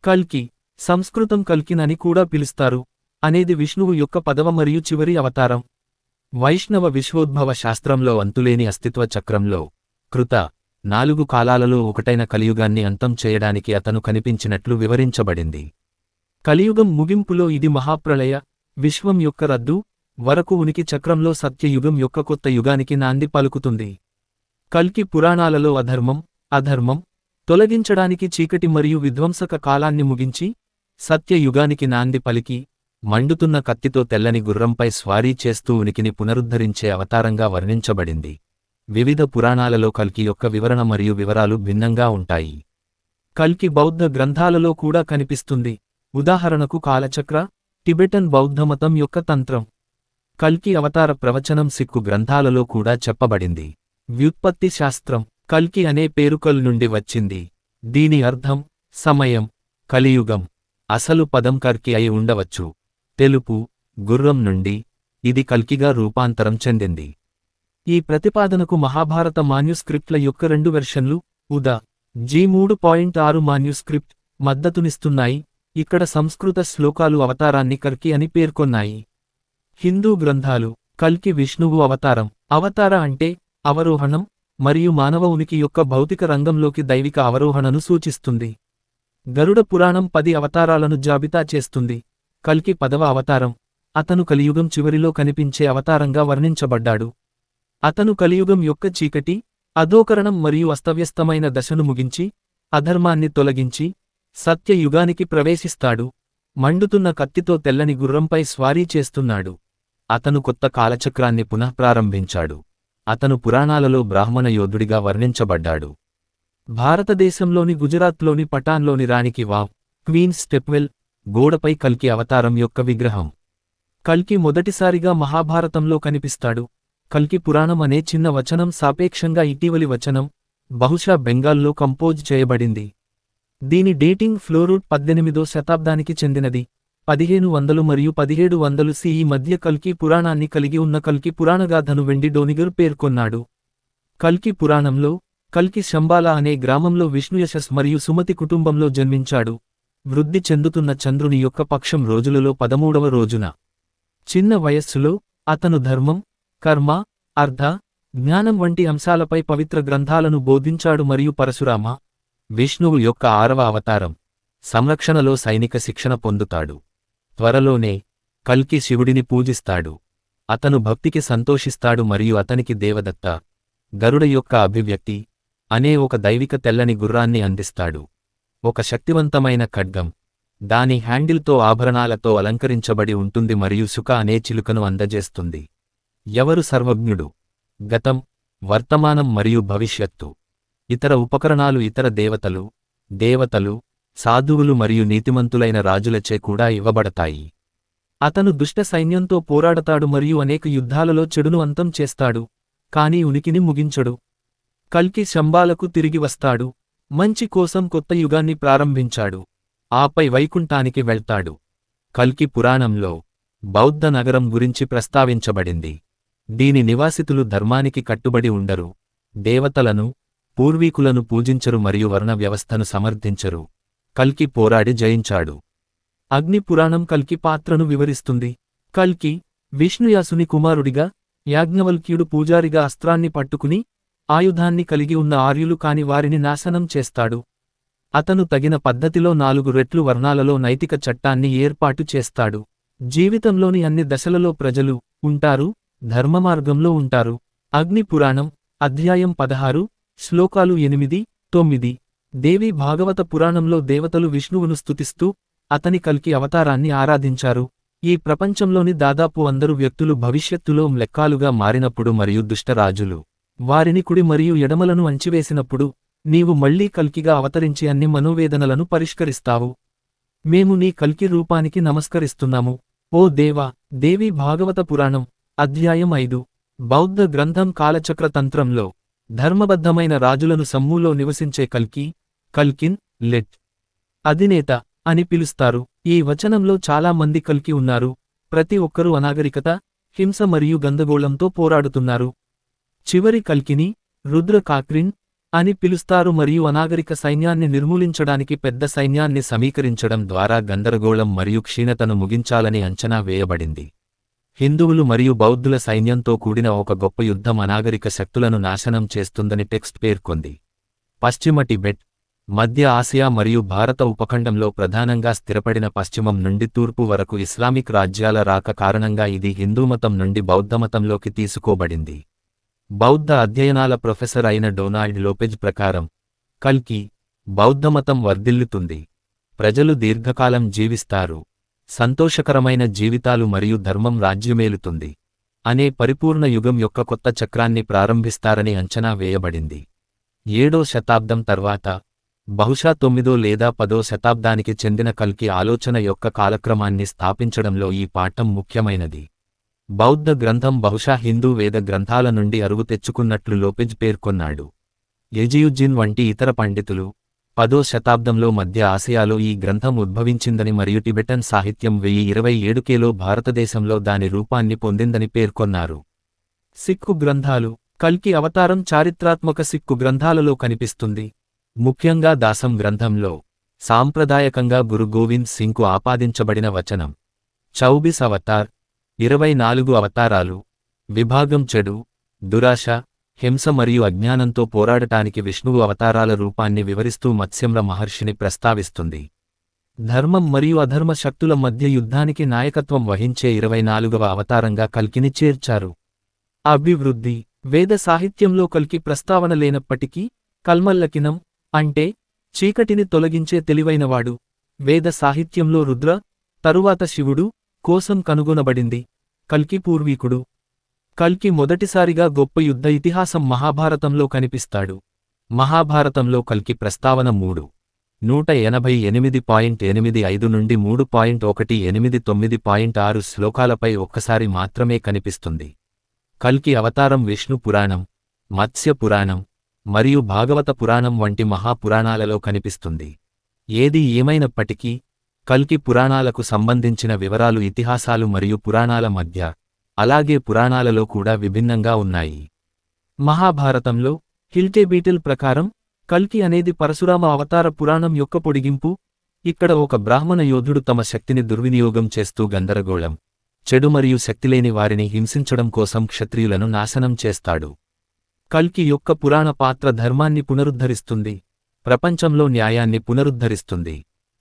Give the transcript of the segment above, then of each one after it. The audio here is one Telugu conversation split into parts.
కల్కి, సంస్కృతం కల్కిన్ అని కూడా పిలుస్తారు, అనేది విష్ణువు యొక్క పదవ మరియు చివరి అవతారం. వైష్ణవ విశ్వోద్భవ శాస్త్రంలో అంతులేని అస్తిత్వ చక్రంలో కృత 4 కాలాలలో ఒకటైన కలియుగాన్ని అంతం చేయడానికి అతను కనిపించినట్లు వివరించబడింది. కలియుగం ముగింపులో ఇది మహాప్రళయ, విశ్వం యొక్క రద్దు వరకు ఉనికి చక్రంలో సత్యయుగం యొక్క కొత్త యుగానికి నాంది పలుకుతుంది. కల్కి పురాణాలలో అధర్మం తొలగించడానికి చీకటి మరియు విధ్వంసక కాలాన్ని ముగించి సత్యయుగానికి నాంది పలికి మండుతున్న కత్తితో తెల్లని గుర్రంపై స్వారీ చేస్తూ ఉనికిని పునరుద్ధరించే అవతారంగా వర్ణించబడింది. వివిధ పురాణాలలో కల్కి యొక్క వివరణ మరియు వివరాలు భిన్నంగా ఉంటాయి. కల్కి బౌద్ధ గ్రంథాలలో కూడా కనిపిస్తుంది. ఉదాహరణకు కాలచక్ర, టిబెటన్ బౌద్ధమతం యొక్క తంత్రం. కల్కి అవతార ప్రవచనం సిక్కు గ్రంథాలలో కూడా చెప్పబడింది. వ్యుత్పత్తి శాస్త్రం. కల్కి అనే పేరు కల్ నుండి వచ్చింది. దీని అర్థం సమయం, కలియుగం. అసలు పదం కర్కి అయి ఉండవచ్చు. తెలుపు, గుర్రం నుండి ఇది కల్కిగా రూపాంతరం చెందింది. ఈ ప్రతిపాదనకు మహాభారత మాన్యుస్క్రిప్ట్ల యొక్క 2 వెర్షన్లు, ఉదా. జి 3.6 మాన్యుస్క్రిప్ట్ మద్దతునిస్తున్నాయి. ఇక్కడ సంస్కృత శ్లోకాలు అవతారాన్ని కల్కి అని పేర్కొన్నాయి. హిందూ గ్రంథాలు. కల్కి విష్ణువు అవతారం. అవతార అంటే అవరోహణం మరియు మానవ ఉనికి యొక్క భౌతిక రంగంలోకి దైవిక అవరోహణను సూచిస్తుంది. గరుడ పురాణం 10 అవతారాలను జాబితా చేస్తుంది. కల్కి 10వ అవతారం. అతను కలియుగం చివరిలో కనిపించే అవతారంగా వర్ణించబడ్డాడు. అతను కలియుగం యొక్క చీకటి, అధోకరణం మరియు అస్తవ్యస్తమైన దశను ముగించి అధర్మాన్ని తొలగించి సత్యయుగానికి ప్రవేశిస్తాడు. మండుతున్న కత్తితో తెల్లని గుర్రంపై స్వారీ చేస్తున్నాడు. అతను కొత్త కాలచక్రాన్ని పునఃప్రారంభించాడు. అతను పురాణాలలో బ్రాహ్మణ యోధుడిగా వర్ణించబడ్డాడు. భారతదేశంలోని గుజరాత్లోని పటాన్లోని రాణికి వావ్, క్వీన్ స్టెప్వెల్ గోడపై కల్కి అవతారం యొక్క విగ్రహం. కల్కి మొదటిసారిగా మహాభారతంలో కనిపిస్తాడు. కల్కి పురాణం అనే చిన్న వచనం సాపేక్షంగా ఇటీవలి వచనం, బహుశా బెంగాల్లో కంపోజ్ చేయబడింది. దీని డేటింగ్ ఫ్లోరూట్ 18వ శతాబ్దానికి చెందినది. 1500 మరియు 1700 CE మధ్య కల్కి పురాణాన్ని కలిగి ఉన్న కల్కి పురాణగాథను వెండి డోనిగర్ పేర్కొన్నాడు. కల్కి పురాణంలో కల్కి శంబాల అనే గ్రామంలో విష్ణుయశస్ మరియు సుమతి కుటుంబంలో జన్మించాడు. వృద్ధి చెందుతున్న చంద్రుని యొక్క పక్షం రోజులలో 13వ రోజున. చిన్న వయస్సులో అతను ధర్మం, కర్మ, అర్థ, జ్ఞానం వంటి అంశాలపై పవిత్ర గ్రంథాలను బోధించాడు మరియు పరశురామ, విష్ణువు యొక్క 6వ అవతారం, సంరక్షణలో సైనిక శిక్షణ పొందుతాడు. త్వరలోనే కల్కి శివుడిని పూజిస్తాడు. అతను భక్తికి సంతోషిస్తాడు మరియు అతనికి దేవదత్త, గరుడ యొక్క అభివ్యక్తి అనే ఒక దైవిక తెల్లని గుర్రాన్ని అందిస్తాడు. ఒక శక్తివంతమైన ఖడ్గం, దాని హ్యాండిల్తో ఆభరణాలతో అలంకరించబడి ఉంటుంది మరియు సుఖ అనే చిలుకను అందజేస్తుంది. ఎవరు సర్వజ్ఞుడు? గతం, వర్తమానం మరియు భవిష్యత్తు. ఇతర ఉపకరణాలు ఇతర దేవతలు, సాధువులు మరియు నీతిమంతులైన రాజులచే కూడా ఇవ్వబడతాయి. అతను దుష్ట సైన్యంతో పోరాడతాడు మరియు అనేక యుద్ధాలలో చెడును అంతం చేస్తాడు, కానీ ఉనికిని ముగించడు. కల్కి శంబాలకు తిరిగి వస్తాడు. మంచి కోసం కొత్త యుగాన్ని ప్రారంభించాడు. ఆపై వైకుంఠానికి వెళ్తాడు. కల్కి పురాణంలో బౌద్ధ నగరం గురించి ప్రస్తావించబడింది. దీని నివాసితులు ధర్మానికి కట్టుబడి ఉండరు, దేవతలను, పూర్వీకులను పూజించరు మరియు వర్ణ వ్యవస్థను సమర్థించరు. కల్కి పోరాడి జయించాడు. అగ్ని పురాణం కల్కి పాత్రను వివరిస్తుంది. కల్కి విష్ణుయాసుని కుమారుడిగా, యాజ్ఞవల్క్యుడు పూజారిగా అస్త్రాన్ని పట్టుకుని ఆయుధాన్ని కలిగి ఉన్న ఆర్యులు కాని వారిని నాశనం చేస్తాడు. అతను తగిన పద్ధతిలో 4 రెట్లు వర్ణాలలో నైతిక చట్టాన్ని ఏర్పాటు చేస్తాడు. జీవితంలోని అన్ని దశలలో ప్రజలు ఉంటారు, ధర్మమార్గంలో ఉంటారు. అగ్ని పురాణం అధ్యాయం 16 శ్లోకాలు 8-9. దేవి భాగవత పురాణంలో దేవతలు విష్ణువును స్తుతిస్తూ అతని కల్కి అవతారాన్ని ఆరాధించారు. ఈ ప్రపంచంలోని దాదాపు అందరు వ్యక్తులు భవిష్యత్తులో మ్లెక్కాలుగా మారినప్పుడు మరియు దుష్టరాజులు వారిని కుడి మరియు ఎడమలను అంచివేసినప్పుడు నీవు మళ్లీ కల్కిగా అవతరించి అన్ని మనోవేదనలను పరిష్కరిస్తావు. మేము నీ కల్కి రూపానికి నమస్కరిస్తున్నాము. ఓ దేవా! దేవి భాగవత పురాణం అధ్యాయం 5 బౌద్ధ గ్రంథం కాలచక్ర తంత్రంలో ధర్మబద్ధమైన రాజులను సమ్మూలో నివసించే కల్కిన్ లెట్ అధినేత అని పిలుస్తారు. ఈ వచనంలో చాలా మంది కల్కి ఉన్నారు. ప్రతి ఒక్కరూ అనాగరికత, హింస మరియు గందగోళంతో పోరాడుతున్నారు. చివరి కల్కిని రుద్ర కాక్రిన్ అని పిలుస్తారు మరియు అనాగరిక సైన్యాన్ని నిర్మూలించడానికి పెద్ద సైన్యాన్ని సమీకరించడం ద్వారా గందరగోళం మరియు క్షీణతను ముగించాలని అంచనా వేయబడింది. హిందువులు మరియు బౌద్ధుల సైన్యంతో కూడిన ఒక గొప్ప యుద్ధం అనాగరిక శక్తులను నాశనం చేస్తుందని టెక్స్ట్ పేర్కొంది. పశ్చిమ టిబెట్, మధ్య ఆసియా మరియు భారత ఉపఖండంలో ప్రధానంగా స్థిరపడిన పశ్చిమం నుండి తూర్పు వరకు ఇస్లామిక్ రాజ్యాల రాక కారణంగా ఇది హిందూమతం నుండి బౌద్ధమతంలోకి తీసుకోబడింది. బౌద్ధ అధ్యయనాల ప్రొఫెసర్ అయిన డొనాల్డ్ లోపెజ్ ప్రకారం, కల్కి బౌద్ధమతం వర్ధిల్లుతుంది, ప్రజలు దీర్ఘకాలం జీవిస్తారు, సంతోషకరమైన జీవితాలు మరియు ధర్మం రాజ్యమేలుతుంది అనే పరిపూర్ణ యుగం యొక్క కొత్త చక్రాన్ని ప్రారంభిస్తారని అంచనా వేయబడింది. 7వ శతాబ్దం తర్వాత, బహుశా 9వ లేదా 10వ శతాబ్దానికి చెందిన కల్కి ఆలోచన యొక్క కాలక్రమాన్ని స్థాపించడంలో ఈ పాఠం ముఖ్యమైనది. బౌద్ధ గ్రంథం బహుశా హిందూ వేద గ్రంథాల నుండి అరువు తెచ్చుకున్నట్లు లోపెజ్ పేర్కొన్నాడు. ఎజియుజ్జిన్ వంటి ఇతర పండితులు 10వ శతాబ్దంలో మధ్య ఆసియాలో ఈ గ్రంథం ఉద్భవించిందని మరియు టిబెటన్ సాహిత్యం 1027లో భారతదేశంలో దాని రూపాన్ని పొందిందని పేర్కొన్నారు. సిక్కు గ్రంథాలు. కల్కి అవతారం చారిత్రాత్మక సిక్కు గ్రంథాలలో కనిపిస్తుంది. ముఖ్యంగా దాసం గ్రంథంలో సాంప్రదాయకంగా గురు గోవింద్ సింగ్కు ఆపాదించబడిన వచనం. 24 అవతార్, 24 అవతారాలు, విభాగం చెడు, దురాశ, హింస మరియు అజ్ఞానంతో పోరాడటానికి విష్ణువు అవతారాల రూపాన్ని వివరిస్తూ మత్స్యమ్ర మహర్షిని ప్రస్తావిస్తుంది. ధర్మం మరియు అధర్మ శక్తుల మధ్య యుద్ధానికి నాయకత్వం వహించే 24వ అవతారంగా కల్కిని చేర్చారు. అభివృద్ధి. వేద సాహిత్యంలో కల్కి ప్రస్తావన లేనప్పటికీ, కల్మల్లకినం అంటే చీకటిని తొలగించే తెలివైనవాడు వేద సాహిత్యంలో రుద్ర, తరువాత శివుడు కోసం కనుగొనబడింది. కల్కి పూర్వీకుడు. కల్కి మొదటిసారిగా గొప్ప యుద్ధ ఇతిహాసం మహాభారతంలో కనిపిస్తాడు. మహాభారతంలో కల్కి ప్రస్తావన 188.85 నుండి 3.189.6 శ్లోకాలపై ఒక్కసారి మాత్రమే కనిపిస్తుంది. కల్కి అవతారం విష్ణు పురాణం, మత్స్య పురాణం మరియు భాగవత పురాణం వంటి మహాపురాణాలలో కనిపిస్తుంది. ఏది ఏమైనప్పటికీ, కల్కి పురాణాలకు సంబంధించిన వివరాలు ఇతిహాసాలు మరియు పురాణాల మధ్య, అలాగే పురాణాలలో కూడా విభిన్నంగా ఉన్నాయి. మహాభారతంలో హిల్టేబీటిల్ ప్రకారం, కల్కి అనేది పరశురామ అవతార పురాణం యొక్క పొడిగింపు. ఇక్కడ ఒక బ్రాహ్మణ యోధుడు తమ శక్తిని దుర్వినియోగం చేస్తూ గందరగోళం, చెడు మరియు శక్తిలేని వారిని హింసించడం కోసం క్షత్రియులను నాశనం చేస్తాడు. కల్కి యొక్క పురాణ పాత్ర ధర్మాన్ని పునరుద్ధరిస్తుంది, ప్రపంచంలో న్యాయాన్ని పునరుద్ధరిస్తుంది,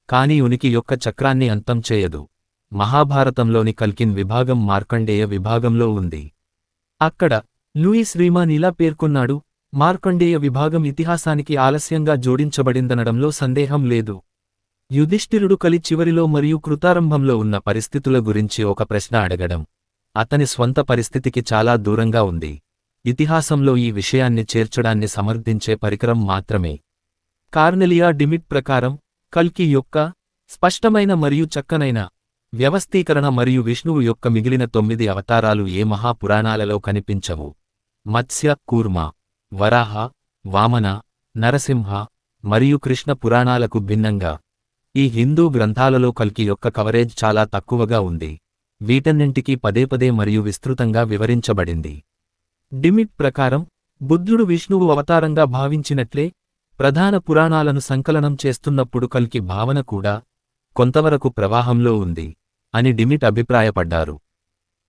కాని ఉనికి యొక్క చక్రాన్ని అంతం చేయదు. మహాభారతంలోని కల్కిన్ విభాగం మార్కండేయ విభాగంలో ఉంది. అక్కడ లూయిస్ రీమాన్ ఇలా పేర్కొన్నాడు: మార్కండేయ విభాగం ఇతిహాసానికి ఆలస్యంగా జోడించబడిందనడంలో సందేహం లేదు. యుధిష్ఠిరుడు కలి చివరిలో మరియు కృతారంభంలో ఉన్న పరిస్థితుల గురించి ఒక ప్రశ్న అడగడం అతని స్వంత పరిస్థితికి చాలా దూరంగా ఉంది. ఇతిహాసంలో ఈ విషయాన్ని చేర్చడాన్ని సమర్థించే పరికరం మాత్రమే. కార్నెలియా డిమిట్ ప్రకారం, కల్కి యొక్క స్పష్టమైన మరియు చక్కనైన వ్యవస్థీకరణ మరియు విష్ణువు యొక్క మిగిలిన 9 అవతారాలు ఏ మహాపురాణాలలో కనిపించవు. మత్స్య, కూర్మ, వరాహ, వామన, నరసింహ మరియు కృష్ణ పురాణాలకు భిన్నంగా ఈ హిందూ గ్రంథాలలో కల్కి యొక్క కవరేజ్ చాలా తక్కువగా ఉంది. వీటన్నింటికీ పదేపదే మరియు విస్తృతంగా వివరించబడింది. డిమిట్ ప్రకారం, బుద్ధుడు విష్ణువు అవతారంగా భావించినట్లే ప్రధాన పురాణాలను సంకలనం చేస్తున్నప్పుడు కల్కి భావన కూడా కొంతవరకు ప్రవాహంలో ఉంది అని డిమిట్ అభిప్రాయపడ్డారు.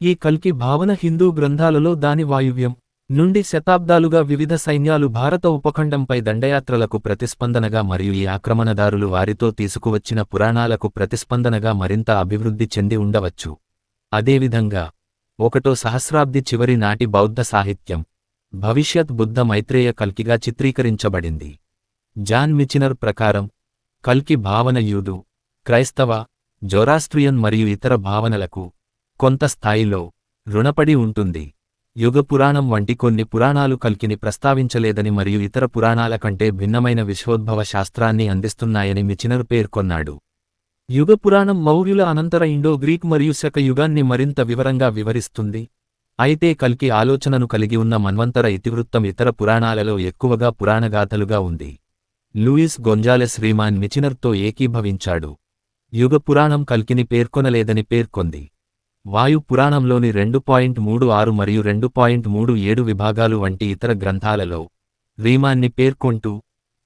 ఈ కల్కి భావన హిందూ గ్రంథాలలో దాని వాయువ్యం నుండి శతాబ్దాలుగా వివిధ సైన్యాలు భారత ఉపఖండంపై దండయాత్రలకు ప్రతిస్పందనగా మరియు ఈ ఆక్రమణదారులు వారితో తీసుకువచ్చిన పురాణాలకు ప్రతిస్పందనగా మరింత అభివృద్ధి చెంది ఉండవచ్చు. అదేవిధంగా 1వ సహస్రాబ్ది చివరి నాటి బౌద్ధ సాహిత్యం భవిష్యత్ బుద్ధ మైత్రేయ కల్కిగా చిత్రీకరించబడింది. జాన్ మిచినర్ ప్రకారం, కల్కి భావన యూదు, క్రైస్తవ, జొరాస్ట్రియన్ మరియు ఇతర భావనలకు కొంత స్థాయిలో రుణపడి ఉంటుంది. యుగ పురాణం వంటి కొన్ని పురాణాలు కల్కిని ప్రస్తావించలేదని మరియు ఇతర పురాణాల కంటే భిన్నమైన విశ్వోద్భవ శాస్త్రాన్ని అందిస్తున్నాయని మిచినర్ పేర్కొన్నాడు. యుగ పురాణం మౌర్యుల అనంతర ఇండో గ్రీక్ మరియు శక యుగాన్ని మరింత వివరంగా వివరిస్తుంది. అయితే కల్కి ఆలోచనను కలిగి ఉన్న మన్వంతర ఇతివృత్తం ఇతర పురాణాలలో ఎక్కువగా పురాణగాథలుగా ఉంది. లూయిస్ గొంజాలెస్ రీమాన్ మిచినర్తో ఏకీభవించాడు. యుగ పురాణం కల్కిని పేర్కొనలేదని పేర్కొంది. వాయు పురాణంలోని 2.36 మరియు 2.37 విభాగాలు వంటి ఇతర గ్రంథాలలో రీమాన్ని పేర్కొంటూ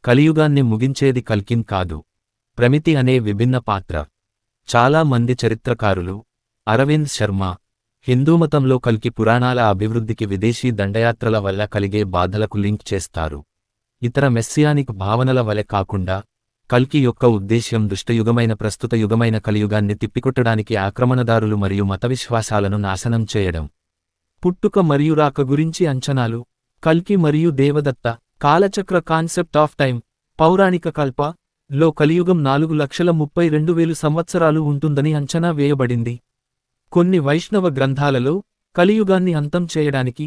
కలియుగాన్ని ముగించేది కల్కిన్ కాదు, ప్రమితి అనే విభిన్న పాత్ర. చాలా మంది చరిత్రకారులు, అరవింద్ శర్మ, హిందూమతంలో కల్కి పురాణాల అభివృద్ధికి విదేశీ దండయాత్రల వల్ల కలిగే బాధలకు లింక్ చేస్తారు. ఇతర మెస్సియానిక్ భావనల వలె కాకుండా కల్కి యొక్క ఉద్దేశ్యం దుష్టయుగమైన ప్రస్తుత యుగమైన కలియుగాన్ని తిప్పికొట్టడానికి ఆక్రమణదారులు మరియు మత విశ్వాసాలను నాశనం చేయడం. పుట్టుక మరియు రాక గురించి అంచనాలు. కల్కి మరియు దేవదత్త కాలచక్ర కాన్సెప్ట్ ఆఫ్ టైం. పౌరాణిక కల్ప లో కలియుగం 4,32,000 సంవత్సరాలు ఉంటుందని అంచనా వేయబడింది. కొన్ని వైష్ణవ గ్రంథాలలో కలియుగాన్ని అంతం చేయడానికి,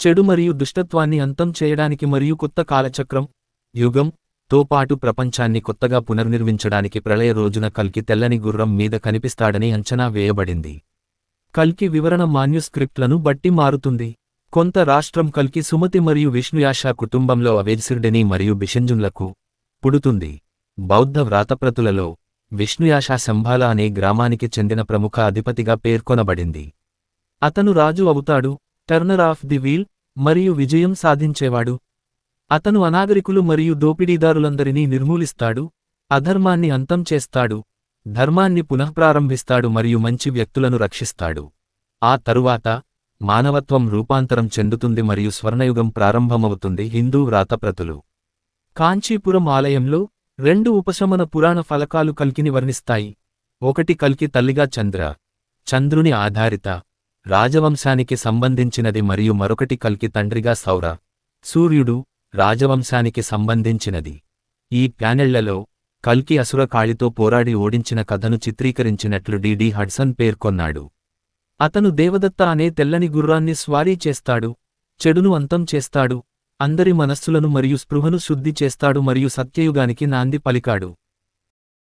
చెడు మరియు దుష్టత్వాన్ని అంతం చేయడానికి మరియు కొత్త కాలచక్రం యుగం తో పాటు ప్రపంచాన్ని కొత్తగా పునర్నిర్మించడానికి ప్రళయ రోజున కల్కి తెల్లని గుర్రం మీద కనిపిస్తాడని అంచనా వేయబడింది. కల్కి వివరణ మాన్యుస్క్రిప్ట్లను బట్టి మారుతుంది. కొంత రాష్ట్రం కల్కి సుమతి మరియు విష్ణుయాష కుటుంబంలో అవేజ్సిర్డెని మరియు బిషంజున్లకు పుడుతుంది. బౌద్ధ వ్రాతప్రతులలో విష్ణుయాష శంభాల అనే గ్రామానికి చెందిన ప్రముఖ అధిపతిగా పేర్కొనబడింది. అతను రాజు అవుతాడు, టర్నర్ ఆఫ్ ది వీల్, మరియు విజయం సాధించేవాడు. అతను అనాగరికులు మరియు దోపిడీదారులందరినీ నిర్మూలిస్తాడు, అధర్మాన్ని అంతం చేస్తాడు, ధర్మాన్ని పునఃప్రారంభిస్తాడు మరియు మంచి వ్యక్తులను రక్షిస్తాడు. ఆ తరువాత మానవత్వం రూపాంతరం చెందుతుంది మరియు స్వర్ణయుగం ప్రారంభమవుతుంది. హిందూ వ్రాతప్రతులు. కాంచీపురం ఆలయంలో 2 ఉపశమన పురాణ ఫలకాలు కల్కిని వర్ణిస్తాయి. ఒకటి కల్కి తల్లిగా చంద్రుని ఆధారిత రాజవంశానికి సంబంధించినది మరియు మరొకటి కల్కి తండ్రిగా సూర్యుడు రాజవంశానికి సంబంధించినది. ఈ ప్యానెళ్లలో కల్కి అసుర కాళితో పోరాడి ఓడించిన కథను చిత్రీకరించినట్లు డి హడ్సన్ పేర్కొన్నాడు. అతను దేవదత్త అనే తెల్లని గుర్రాన్ని స్వారీ చేస్తాడు, చెడును అంతం చేస్తాడు, అందరి మనస్సులను మరియు స్పృహను శుద్ధి చేస్తాడు మరియు సత్యయుగానికి నాంది పలికాడు.